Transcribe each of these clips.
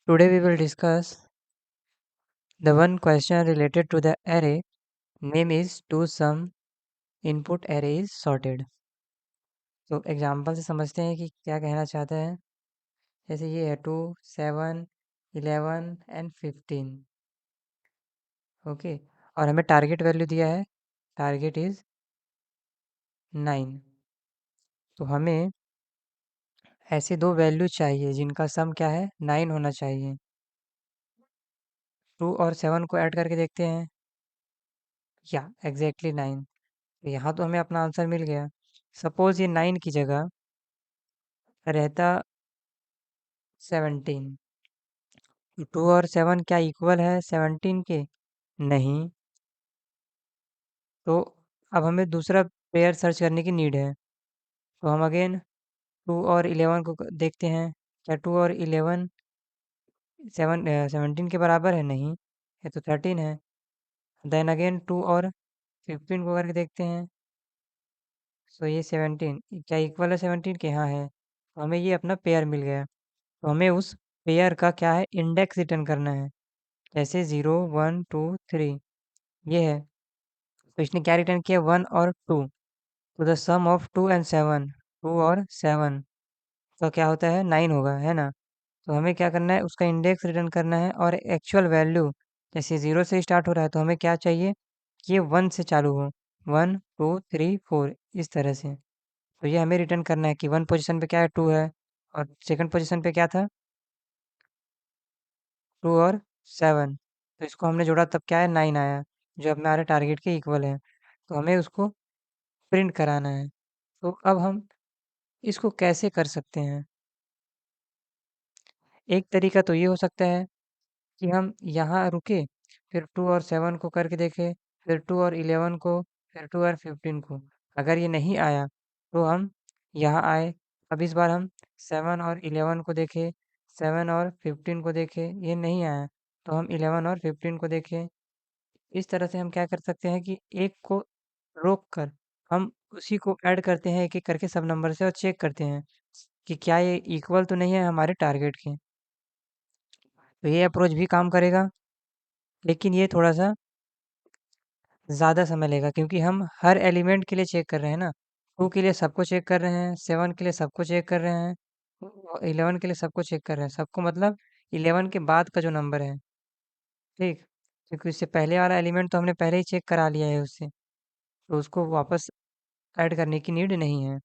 Today we will discuss the one question related to the array. Name is to some input array is sorted. तो example से समझते हैं कि क्या कहना चाहता है। जैसे ये है 2, 7, 11 एंड 15। ओके, और हमें टारगेट वैल्यू दिया है, टारगेट इज 9। तो हमें ऐसे दो वैल्यू चाहिए जिनका सम क्या है, 9 होना चाहिए। 2 और 7 को ऐड करके देखते हैं, या एग्जैक्टली 9। तो यहाँ तो हमें अपना आंसर मिल गया। सपोज ये 9 की जगह रहता 17। 2 और 7 क्या इक्वल है 17 के? नहीं। तो अब हमें दूसरा पेयर सर्च करने की नीड है। तो हम अगेन 2 और 11 को देखते हैं। क्या 2 और 11 17 के बराबर है? नहीं, ये तो 13 है। देन अगेन 2 और 15 को करके देखते हैं। सो ये 17 क्या इक्वल है 17 के? हाँ है। तो हमें ये अपना पेयर मिल गया। तो हमें उस पेयर का क्या है, इंडेक्स रिटर्न करना है। जैसे 0, 1, 2, 3 ये है। तो इसने क्या रिटर्न किया, 1 और 2। तो द सम ऑफ 2 एंड 7, 2 और 7 तो क्या होता है, 9 होगा, है ना। तो हमें क्या करना है, उसका इंडेक्स रिटर्न करना है। और एक्चुअल वैल्यू जैसे 0 से स्टार्ट हो रहा है, तो हमें क्या चाहिए कि ये 1 से चालू हो। 1, 2, 3, 4 इस तरह से। तो ये हमें रिटर्न करना है कि 1 पोजीशन पे क्या है, 2 है। और सेकंड पोजीशन पे क्या था, 2 और 7। तो इसको हमने जोड़ा तब क्या है, 9 आया, जो हमारे टारगेट के इक्वल है। तो हमें उसको प्रिंट कराना है। तो अब हम इसको कैसे कर सकते हैं? एक तरीका तो ये हो सकता है कि हम यहाँ रुके, फिर 2 और 7 को करके देखें, फिर 2 और 11 को, फिर 2 और 15 को। अगर ये नहीं आया तो हम यहाँ आए। अब इस बार हम 7 और 11 को देखें, 7 और 15 को देखें, ये नहीं आया तो हम 11 और 15 को देखें। इस तरह से हम क्या कर सकते हैं कि एक को रोक कर हम उसी को ऐड करते हैं एक-एक करके सब नंबर से, और चेक करते हैं कि क्या ये इक्वल तो नहीं है हमारे टारगेट के। तो ये अप्रोच भी काम करेगा, लेकिन ये थोड़ा-सा ज़्यादा समय लेगा क्योंकि हम हर एलिमेंट के लिए चेक कर रहे हैं ना। 2 के लिए सबको चेक कर रहे हैं, 7 के लिए सबको चेक कर रहे हैं, 11 के लिए सबको चेक कर रहे हैं। सबको मतलब 11 के बाद का जो नंबर है, ठीक? क्योंकि उससे पहले वाला एलिमेंट तो हमने पहले ही चेक करा लिया है उससे, तो उसको वापस ऐड करने की नीड नहीं है।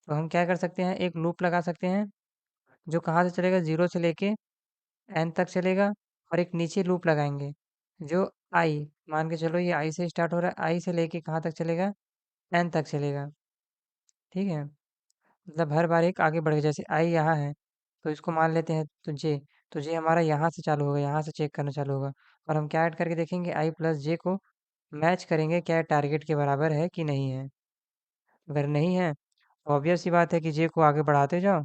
तो हम क्या कर सकते हैं, एक लूप लगा सकते हैं जो कहाँ से चलेगा, 0 से लेके एन तक चलेगा। और एक नीचे लूप लगाएंगे जो आई, मान के चलो ये आई से स्टार्ट हो रहा है, आई से लेके कहाँ तक चलेगा, एन तक चलेगा। ठीक है, मतलब हर बार एक आगे बढ़ेगा। जैसे आई यहाँ है तो इसको मान लेते हैं तो जे, तो जे हमारा यहाँ से चालू होगा, यहाँ से चेक करना चालू होगा। और हम क्या ऐड करके देखेंगे, आई प्लस जे को मैच करेंगे, क्या टारगेट के बराबर है कि नहीं है। अगर नहीं है तो ऑब्वियस सी बात है कि जे को आगे बढ़ाते जाओ।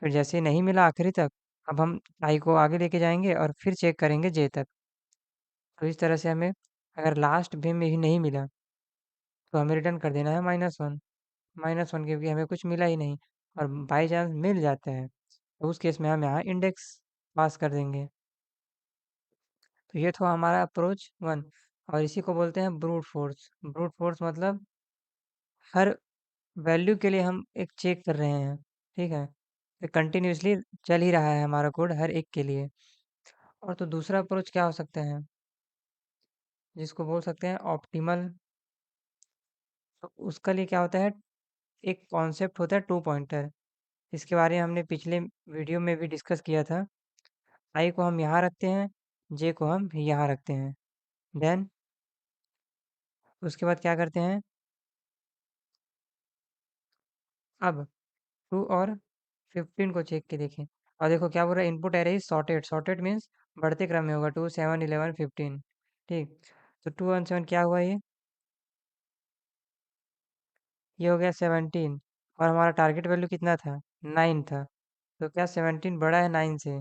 फिर जैसे ही नहीं मिला आखिरी तक, अब हम आई को आगे लेके जाएंगे और फिर चेक करेंगे जे तक। तो इस तरह से हमें अगर लास्ट में भी नहीं मिला तो हमें रिटर्न कर देना है -1। -1 क्योंकि हमें कुछ मिला ही नहीं। और बाई चांस मिल जाता है तो उस केस में हम यहाँ इंडेक्स पास कर देंगे। तो ये था हमारा अप्रोच 1। और इसी को बोलते हैं ब्रूट फोर्स। ब्रूट फोर्स मतलब हर वैल्यू के लिए हम एक चेक कर रहे हैं, ठीक है। तो कंटिन्यूअसली चल ही रहा है हमारा कोड हर एक के लिए। और तो दूसरा अप्रोच क्या हो सकता है, जिसको बोल सकते हैं ऑप्टिमल। तो उसका लिए क्या होता है, एक कॉन्सेप्ट होता है टू पॉइंटर। इसके बारे में हमने पिछले वीडियो में भी डिस्कस किया था। आई को हम यहाँ रखते हैं, जे को हम यहाँ रखते हैं। देन उसके बाद क्या करते हैं, अब 2 और 15 को चेक के देखें। और देखो क्या बोल रहा है, input array is sorted. Sorted means बढ़ते क्रम में होगा, 2, 7, 11, 15। ठीक, तो 2 और 7 क्या हुआ, ये हो गया 17। और हमारा टारगेट वैल्यू कितना था, 9 था। तो क्या 17 बड़ा है 9 से?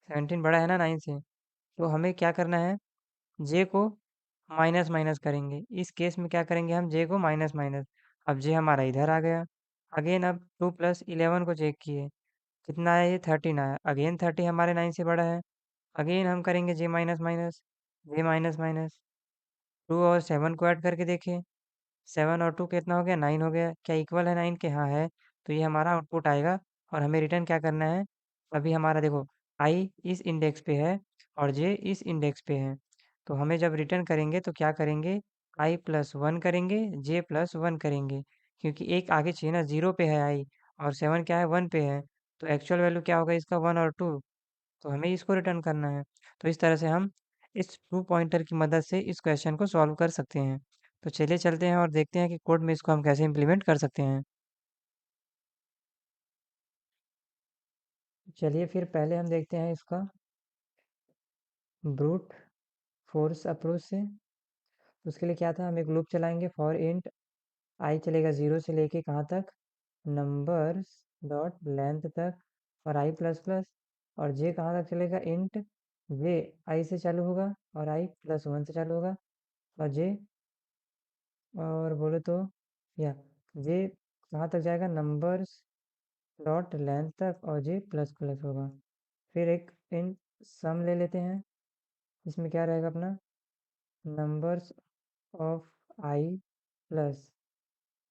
17 बड़ा है ना 9 से। तो हमें क्या करना है, जे को माइनस माइनस करेंगे। इस केस में क्या करेंगे, हम जे को माइनस माइनस। अब जे हमारा इधर आ गया। अगेन अब 2 + 11 को चेक किए कितना आया ये 13 आया। अगेन 30 हमारे 9 से बड़ा है। अगेन हम करेंगे जे माइनस माइनस, जे माइनस माइनस, 2 और 7 को ऐड करके देखें। 7 और 2 कितना हो गया? 9 हो गया। क्या इक्वल है 9 के? हाँ है। तो ये हमारा आउटपुट आएगा और हमें रिटर्न क्या करना है? अभी हमारा देखो आई इस इंडेक्स पे है और जे इस इंडेक्स पे है। तो हमें जब रिटर्न करेंगे तो क्या करेंगे? आई प्लस वन करेंगे, जे प्लस वन करेंगे, क्योंकि एक आगे चाहिए ना। 0 पे है आई और 7 क्या है? 1 पे है। तो एक्चुअल वैल्यू क्या होगा इसका? 1 और 2। तो हमें इसको रिटर्न करना है। तो इस तरह से हम इस ट्रू पॉइंटर की मदद से इस क्वेश्चन को सॉल्व कर सकते हैं। तो चलिए चलते हैं और देखते हैं कि कोड में इसको हम कैसे इम्प्लीमेंट कर सकते हैं। चलिए फिर पहले हम देखते हैं इसका ब्रूट फोर्स अप्रोच से। उसके लिए क्या था? हम एक लूप चलाएंगे फॉर इंट आई चलेगा 0 से लेके कहाँ तक? नंबर्स डॉट लेंथ तक, और आई प्लस प्लस। और जे कहाँ तक चलेगा? इंट जे आई से चालू होगा और आई प्लस वन से चालू होगा, और जे और बोले तो या जे कहाँ तक जाएगा? नंबर्स डॉट लेंथ तक और जे प्लस प्लस होगा। फिर एक इन सम ले लेते हैं। इसमें क्या रहेगा अपना? Numbers of I plus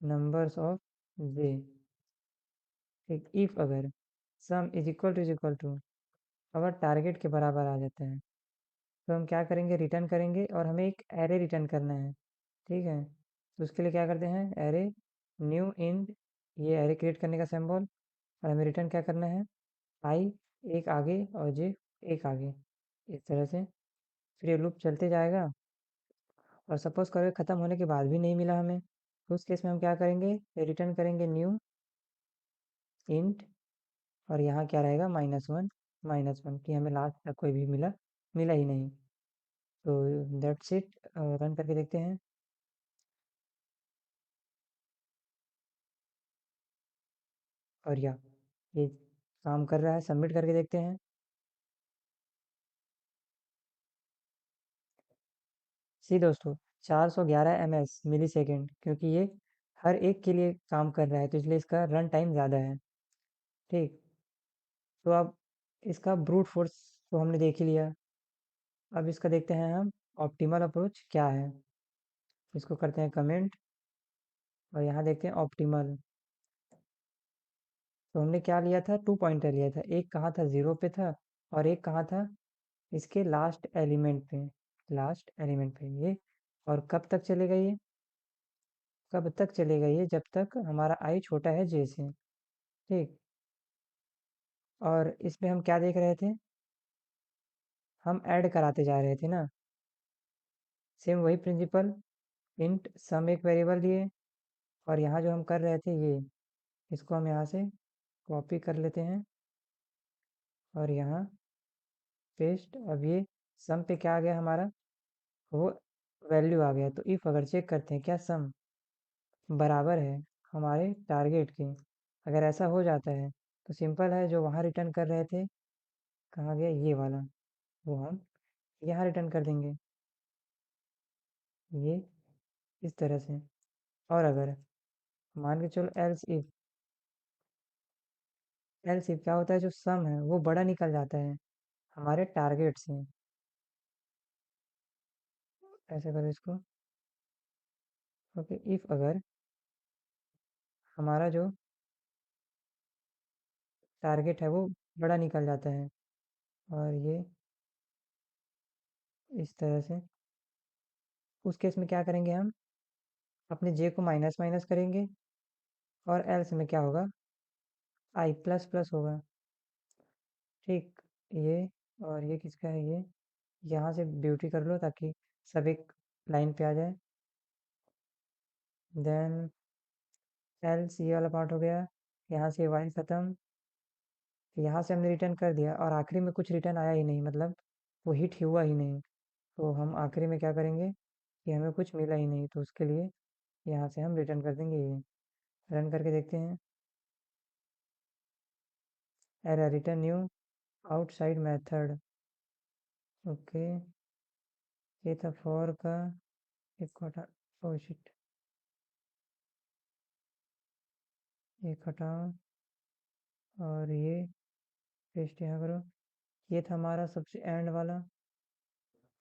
numbers of J. ठीक, इफ अगर सम इज इक्वल टू अगर टारगेट के बराबर आ जाता है तो हम क्या करेंगे? रिटर्न करेंगे और हमें एक एरे रिटर्न करना है। ठीक है, तो उसके लिए क्या करते हैं? एरे न्यू इंड, ये एरे क्रिएट करने का सिंबल, और हमें रिटर्न क्या करना है? आई एक आगे और जे एक आगे, इस तरह से। फिर ये लूप चलते जाएगा और सपोज करो ख़त्म होने के बाद भी नहीं मिला हमें, तो उस केस में हम क्या करेंगे? रिटर्न करेंगे न्यू इंट, और यहाँ क्या रहेगा? माइनस वन, कि हमें लास्ट तक कोई भी मिला मिला ही नहीं। तो दैट्स इट। रन करके देखते हैं। और या ये काम कर रहा है। सबमिट करके देखते हैं। सी दोस्तों, 411 ms मिली सेकेंड, क्योंकि ये हर एक के लिए काम कर रहा है तो इसलिए इसका रन टाइम ज़्यादा है। ठीक, तो अब इसका ब्रूट फोर्स तो हमने देख ही लिया। अब इसका देखते हैं हम ऑप्टिमल अप्रोच क्या है। इसको करते हैं कमेंट और यहाँ देखते हैं ऑप्टिमल। तो हमने क्या लिया था? 2 पॉइंटर लिया था। एक कहाँ था? 0 पे था, और एक कहाँ था? इसके लास्ट एलिमेंट पे ये। और कब तक चलेगा ये? कब तक चलेगा ये? जब तक हमारा आई छोटा है जे से। ठीक, और इसमें हम क्या देख रहे थे? हम ऐड कराते जा रहे थे ना। सेम वही प्रिंसिपल। इंट सम एक वेरिएबल लिए, और यहाँ जो हम कर रहे थे ये, इसको हम यहाँ से कॉपी कर लेते हैं और यहाँ पेस्ट। अब ये सम पे क्या आ गया हमारा? वो वैल्यू आ गया। तो इफ अगर चेक करते हैं क्या सम बराबर है हमारे टारगेट के, अगर ऐसा हो जाता है तो सिंपल है, जो वहाँ रिटर्न कर रहे थे, कहाँ गया ये वाला, वो हम यहाँ रिटर्न कर देंगे, ये इस तरह से। और अगर मान के चलो एल्स इफ क्या होता है? जो सम है वो बड़ा निकल जाता है हमारे टारगेट से। ऐसे करो इसको। ओके, इफ अगर हमारा जो टारगेट है वो बड़ा निकल जाता है, और ये इस तरह से, उस केस में क्या करेंगे? हम अपने जे को माइनस माइनस करेंगे, और एल्स में क्या होगा? आई प्लस प्लस होगा। ठीक, ये और ये किसका है? ये यहाँ से ब्यूटी कर लो ताकि सब एक लाइन पे आ जाए। देन एल्स ये वाला पार्ट हो गया। यहाँ से वाइल ख़त्म। यहाँ से हमने रिटर्न कर दिया और आखिरी में कुछ रिटर्न आया ही नहीं, मतलब वो हिट हुआ ही नहीं। तो हम आखिरी में क्या करेंगे कि हमें कुछ मिला ही नहीं, तो उसके लिए यहाँ से हम रिटर्न कर देंगे ये। रन करके देखते हैं। Error return new outside method. Okay, ये था फॉर का एक हटा। ओ शिट, एक हटाओ और ये पेस्ट यहाँ करो। ये था हमारा सबसे एंड वाला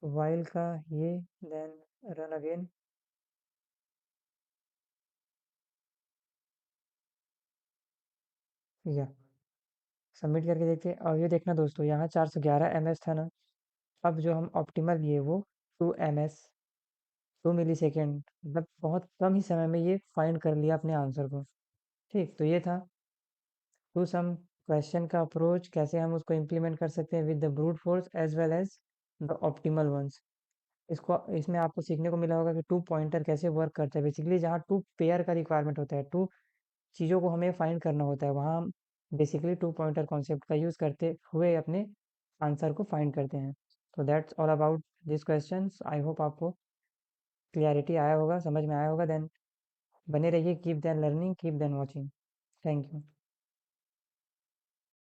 वाइल का ये, देन रन अगेन। या सबमिट करके देखते हैं। और ये देखना दोस्तों, यहाँ 411 ms था ना, अब जो हम ऑप्टिमल लिए वो 2 ms, 2 मिली सेकेंड, मतलब बहुत कम ही समय में ये फाइंड कर लिया अपने आंसर को। ठीक, तो ये था टू सम क्वेश्चन का अप्रोच, कैसे हम उसको इम्प्लीमेंट कर सकते हैं with the brute force as well as the optimal ones. इसको इसमें आपको सीखने को मिला होगा कि टू पॉइंटर कैसे वर्क करता है। बेसिकली जहाँ टू पेयर का रिक्वायरमेंट होता है, टू चीज़ों को हमें फाइंड करना होता है, वहाँ हम बेसिकली टू पॉइंटर कॉन्सेप्ट का यूज़ करते हुए अपने आंसर को फाइंड करते हैं। तो that's all about this question. I hope आपको क्लियरिटी आया होगा, समझ में आया होगा। देन बने रहिए, keep then learning, keep then watching. Thank you.